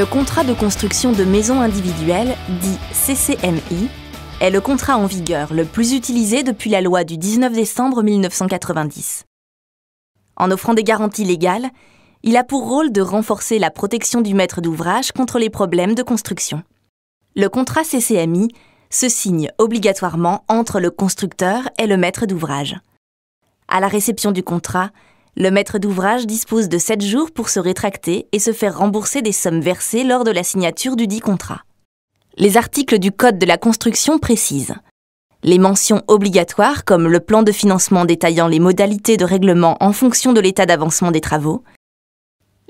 Le contrat de construction de maisons individuelles, dit CCMI, est le contrat en vigueur le plus utilisé depuis la loi du 19 décembre 1990. En offrant des garanties légales, il a pour rôle de renforcer la protection du maître d'ouvrage contre les problèmes de construction. Le contrat CCMI se signe obligatoirement entre le constructeur et le maître d'ouvrage. À la réception du contrat, le maître d'ouvrage dispose de 7 jours pour se rétracter et se faire rembourser des sommes versées lors de la signature du dit contrat. Les articles du Code de la construction précisent les mentions obligatoires comme le plan de financement détaillant les modalités de règlement en fonction de l'état d'avancement des travaux,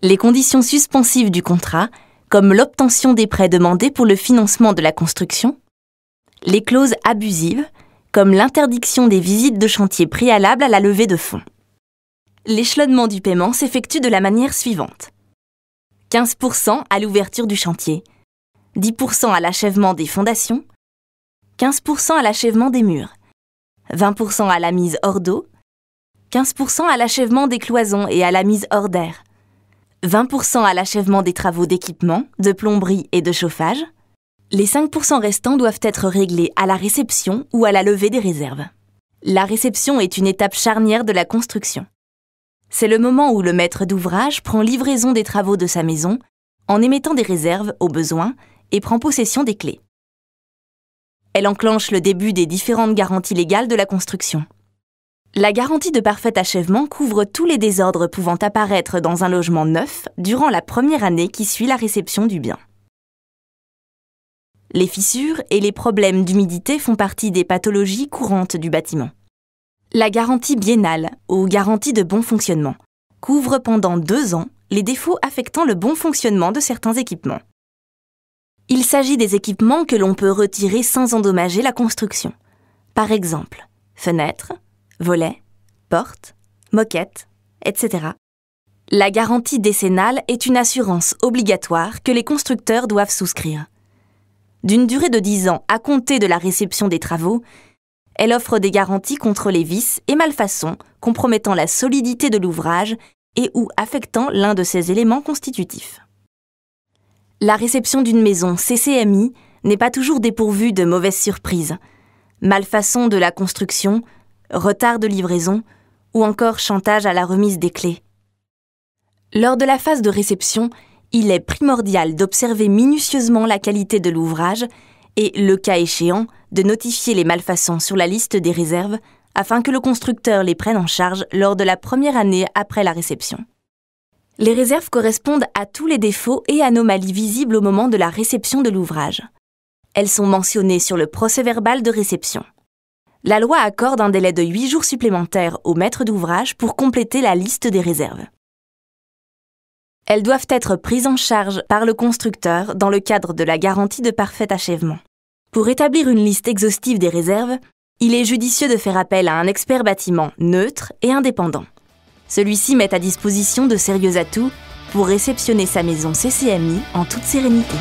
les conditions suspensives du contrat comme l'obtention des prêts demandés pour le financement de la construction, les clauses abusives comme l'interdiction des visites de chantier préalables à la levée de fonds. L'échelonnement du paiement s'effectue de la manière suivante. 15% à l'ouverture du chantier, 10% à l'achèvement des fondations, 15% à l'achèvement des murs, 20% à la mise hors d'eau, 15% à l'achèvement des cloisons et à la mise hors d'air, 20% à l'achèvement des travaux d'équipement, de plomberie et de chauffage. Les 5% restants doivent être réglés à la réception ou à la levée des réserves. La réception est une étape charnière de la construction. C'est le moment où le maître d'ouvrage prend livraison des travaux de sa maison en émettant des réserves au besoin et prend possession des clés. Elle enclenche le début des différentes garanties légales de la construction. La garantie de parfait achèvement couvre tous les désordres pouvant apparaître dans un logement neuf durant la première année qui suit la réception du bien. Les fissures et les problèmes d'humidité font partie des pathologies courantes du bâtiment. La garantie biennale, ou garantie de bon fonctionnement, couvre pendant 2 ans les défauts affectant le bon fonctionnement de certains équipements. Il s'agit des équipements que l'on peut retirer sans endommager la construction. Par exemple, fenêtres, volets, portes, moquettes, etc. La garantie décennale est une assurance obligatoire que les constructeurs doivent souscrire. D'une durée de 10 ans à compter de la réception des travaux, elle offre des garanties contre les vices et malfaçons compromettant la solidité de l'ouvrage et ou affectant l'un de ses éléments constitutifs. La réception d'une maison CCMI n'est pas toujours dépourvue de mauvaises surprises, malfaçons de la construction, retard de livraison ou encore chantage à la remise des clés. Lors de la phase de réception, il est primordial d'observer minutieusement la qualité de l'ouvrage et, le cas échéant, de notifier les malfaçons sur la liste des réserves afin que le constructeur les prenne en charge lors de la première année après la réception. Les réserves correspondent à tous les défauts et anomalies visibles au moment de la réception de l'ouvrage. Elles sont mentionnées sur le procès-verbal de réception. La loi accorde un délai de 8 jours supplémentaires au maître d'ouvrage pour compléter la liste des réserves. Elles doivent être prises en charge par le constructeur dans le cadre de la garantie de parfait achèvement. Pour établir une liste exhaustive des réserves, il est judicieux de faire appel à un expert bâtiment neutre et indépendant. Celui-ci met à disposition de sérieux atouts pour réceptionner sa maison CCMI en toute sérénité.